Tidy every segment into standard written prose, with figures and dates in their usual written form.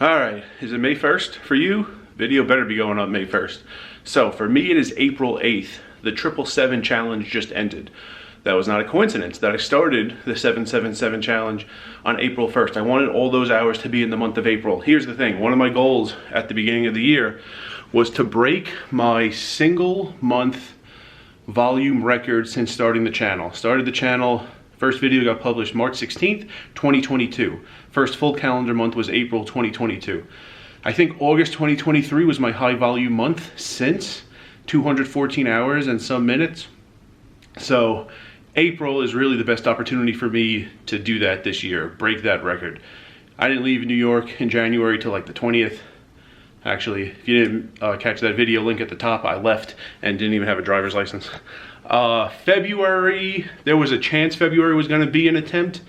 Alright, is it May 1st for you? Video better be going up May 1st. So for me it is April 8th. The 777 challenge just ended. That was not a coincidence that I started the 777 challenge on April 1st. I wanted all those hours to be in the month of April. Here's the thing, one of my goals at the beginning of the year was to break my single month volume record since starting the channel. Started the channel, first video got published March 16th, 2022. First full calendar month was April 2022. I think August 2023 was my high volume month since, 214 hours and some minutes. So April is really the best opportunity for me to do that this year, break that record. I didn't leave New York in January till like the 20th. Actually, if you didn't catch that video, link at the top, I left and didn't even have a driver's license. February, there was a chance February was gonna be an attempt.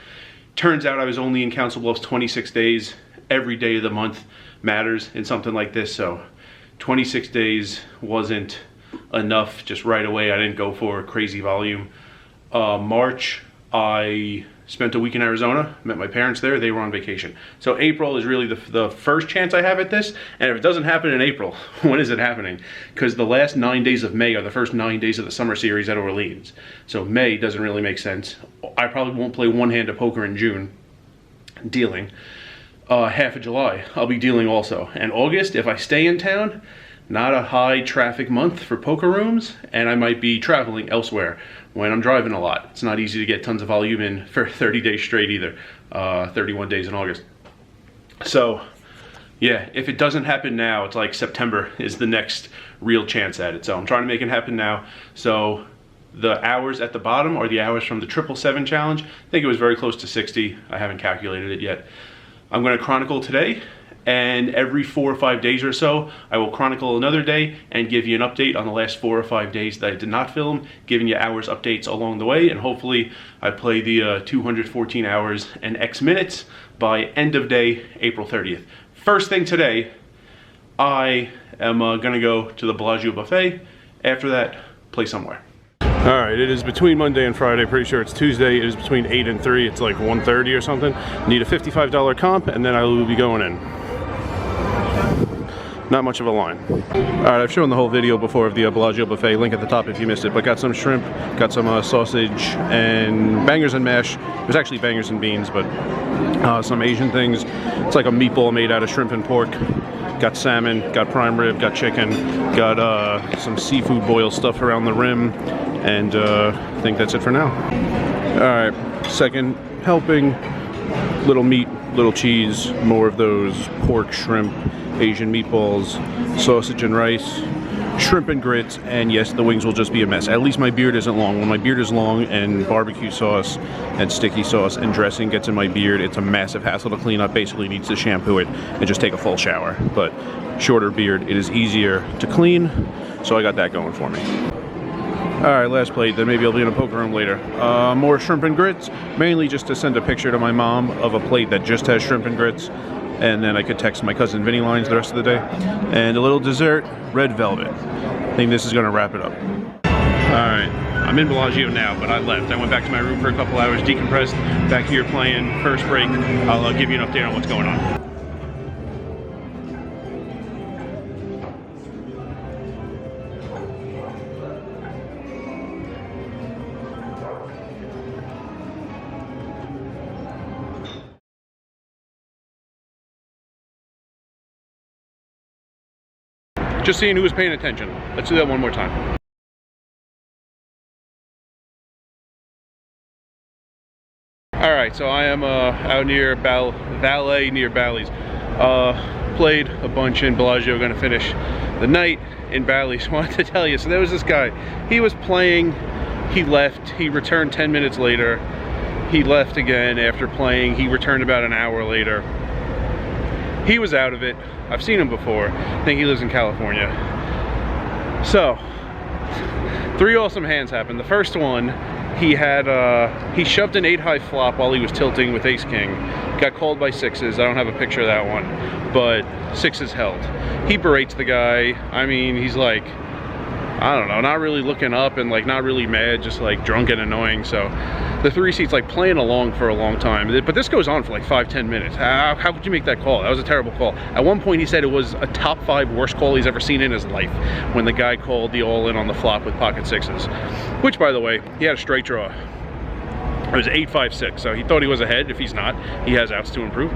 Turns out I was only in Council Bluffs 26 days. Every day of the month matters in something like this, so 26 days wasn't enough just right away. I didn't go for crazy volume. March, I spent a week in Arizona, met my parents there, they were on vacation. So April is really the first chance I have at this, and if it doesn't happen in April, when is it happening? Because the last 9 days of May are the first 9 days of the summer series at Orleans. So May doesn't really make sense. I probably won't play one hand of poker in June, dealing. Half of July, I'll be dealing also. And August, if I stay in town, not a high traffic month for poker rooms, and I might be traveling elsewhere when I'm driving a lot. It's not easy to get tons of volume in for 30 days straight either, 31 days in August. So yeah, if it doesn't happen now, it's like September is the next real chance at it. So I'm trying to make it happen now. So the hours at the bottom are the hours from the 777 challenge. I think it was very close to 60. I haven't calculated it yet. I'm going to chronicle today, and every 4 or 5 days or so, I will chronicle another day and give you an update on the last 4 or 5 days that I did not film, giving you hours updates along the way, and hopefully I play the 214 hours and X minutes by end of day, April 30th. First thing today, I am going to go to the Bellagio buffet. After that, play somewhere. Alright, it is between Monday and Friday, pretty sure it's Tuesday. It is between 8 and 3, it's like 1:30 or something. Need a $55 comp, and then I will be going in. Not much of a line. Alright, I've shown the whole video before of the Bellagio buffet, link at the top if you missed it, but got some shrimp, got some sausage, and bangers and mash. It was actually bangers and beans, but some Asian things. It's like a meatball made out of shrimp and pork. Got salmon, got prime rib, got chicken, got some seafood boil stuff around the rim, and I think that's it for now. Alright, second helping, little meat, little cheese, more of those pork, shrimp, Asian meatballs, sausage and rice, shrimp and grits, and yes, the wings will just be a mess. At least my beard isn't long. When my beard is long and barbecue sauce and sticky sauce and dressing gets in my beard, it's a massive hassle to clean up. Basically needs to shampoo it and just take a full shower. But shorter beard, it is easier to clean, so I got that going for me. Alright, last plate, then maybe I'll be in a poker room later. More shrimp and grits, mainly just to send a picture to my mom of a plate that just has shrimp and grits, and then I could text my cousin Vinny lines the rest of the day. And a little dessert, red velvet. I think this is gonna wrap it up. Alright, I'm in Bellagio now, but I left. I went back to my room for a couple hours, decompressed, back here playing first break. I'll give you an update on what's going on. Just seeing who was paying attention. Let's do that one more time. Alright, so I am out near Valet, near Bally's. Played a bunch in Bellagio, gonna finish the night in Bally's. Wanted to tell you, so there was this guy. He was playing, he left, he returned 10 minutes later. He left again after playing, he returned about an hour later. He was out of it. I've seen him before. I think he lives in California. So, 3 awesome hands happened. The first one, he shoved an 8-high flop while he was tilting with ace-king. Got called by 6s. I don't have a picture of that one, but 6s held. He berates the guy. I mean, he's like, I don't know, not really looking up and like not really mad, just like drunk and annoying. So the 3 seats like playing along for a long time, but this goes on for like 5-10 minutes. How could you make that call? That was a terrible call. At one point he said it was a top 5 worst call he's ever seen in his life when the guy called the all-in on the flop with pocket sixes, which by the way, he had a straight draw. It was 8-5-6, so he thought he was ahead. If he's not, he has outs to improve.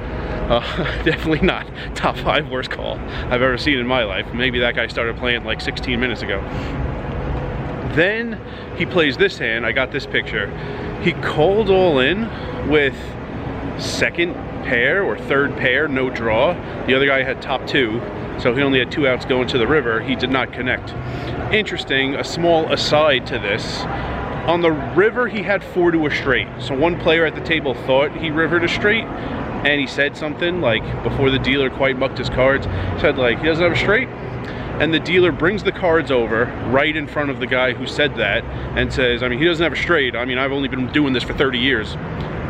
Definitely not top 5 worst call I've ever seen in my life. Maybe that guy started playing like 16 minutes ago. Then he plays this hand. I got this picture. He called all in with second pair or third pair, no draw. The other guy had top 2, so he only had 2 outs going to the river. He did not connect. Interesting, a small aside to this. On the river, he had 4 to a straight. So one player at the table thought he rivered a straight, and he said something like, before the dealer quite mucked his cards, said like, he doesn't have a straight. And the dealer brings the cards over right in front of the guy who said that and says, I mean, he doesn't have a straight. I mean, I've only been doing this for 30 years.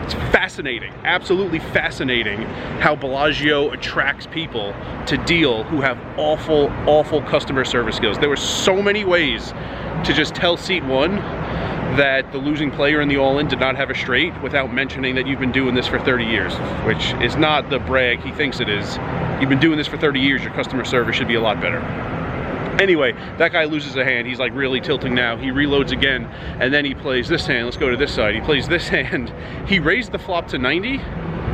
It's fascinating, absolutely fascinating how Bellagio attracts people to deal who have awful, awful customer service skills. There were so many ways to just tell seat 1 that the losing player in the all-in did not have a straight without mentioning that you've been doing this for 30 years, which is not the brag he thinks it is. You've been doing this for 30 years, your customer service should be a lot better. Anyway, that guy loses a hand. He's like really tilting now. He reloads again, and then he plays this hand. Let's go to this side. He plays this hand. He raised the flop to 90,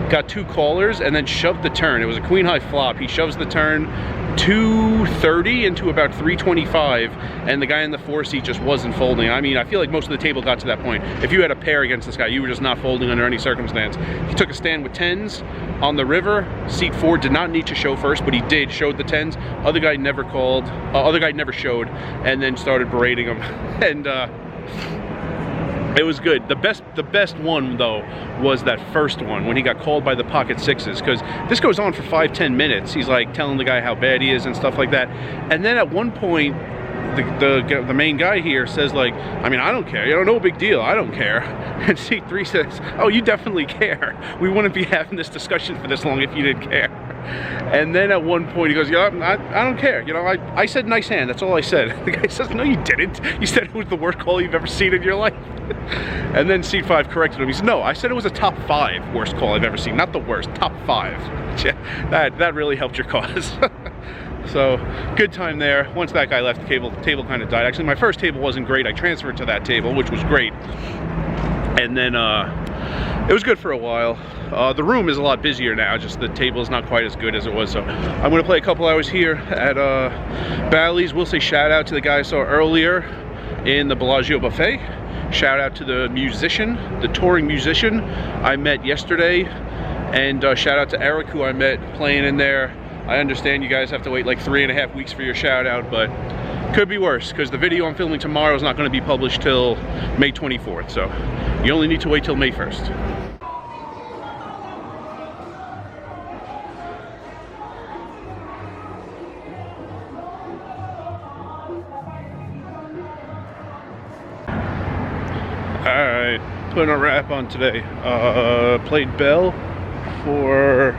got 2 callers, and then shoved the turn. It was a queen high flop. He shoves the turn 230 into about 325, and the guy in the 4 seat just wasn't folding. I mean, I feel like most of the table got to that point. If you had a pair against this guy, you were just not folding under any circumstance. He took a stand with 10s on the river. Seat 4 did not need to show first, but he did, showed the 10s. Other guy never called, other guy never showed, and then started berating him. And it was good. The best one though was that first one when he got called by the pocket sixes, because this goes on for 5-10 minutes. He's like telling the guy how bad he is and stuff like that. And then at one point, the main guy here says like, I mean, I don't care, you know, no big deal, I don't care. And seat 3 says, oh, you definitely care. We wouldn't be having this discussion for this long if you didn't care. And then at one point he goes, yeah, I don't care, you know, I said nice hand, that's all I said. The guy says, no you didn't, you said it was the worst call you've ever seen in your life. And then seat 5 corrected him. He said, no, I said it was a top 5 worst call I've ever seen, not the worst, top 5. That really helped your cause. So good time there. Once that guy left, the table kind of died. Actually, my first table wasn't great. I transferred to that table, which was great. And then it was good for a while. The room is a lot busier now, just the table is not quite as good as it was. So I'm gonna play a couple hours here at Bally's. We'll say shout out to the guy I saw earlier in the Bellagio buffet. Shout out to the musician, the touring musician I met yesterday. And shout out to Eric, who I met playing in there. I understand you guys have to wait like 3.5 weeks for your shout out, but could be worse because the video I'm filming tomorrow is not going to be published till May 24th. So you only need to wait till May 1st. Alright, putting a wrap on today. Played Bell for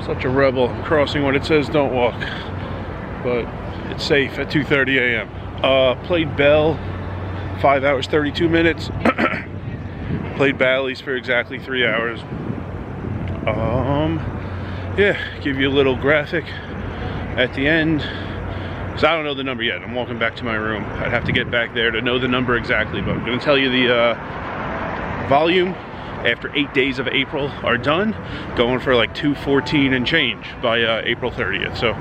such a rebel, crossing when it says don't walk, but it's safe at 2:30 a.m. Played Bell 5 hours 32 minutes. Played Bally's for exactly 3 hours. Yeah, give you a little graphic at the end. So I don't know the number yet. I'm walking back to my room. I'd have to get back there to know the number exactly, but I'm going to tell you the volume after 8 days of April are done, going for like 214 and change by April 30th. So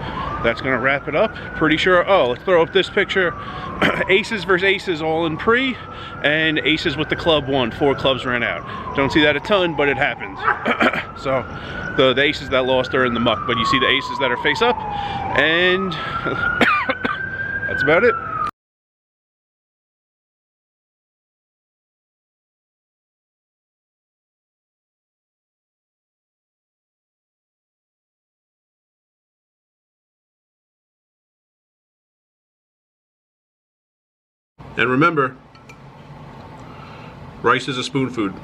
that's gonna wrap it up. Pretty sure, oh, let's throw up this picture. Aces versus aces all in pre, and aces with the club won. 4 clubs ran out. Don't see that a ton, but it happens. So the aces that lost are in the muck, but you see the aces that are face up, and that's about it. And remember, rice is a spoon food.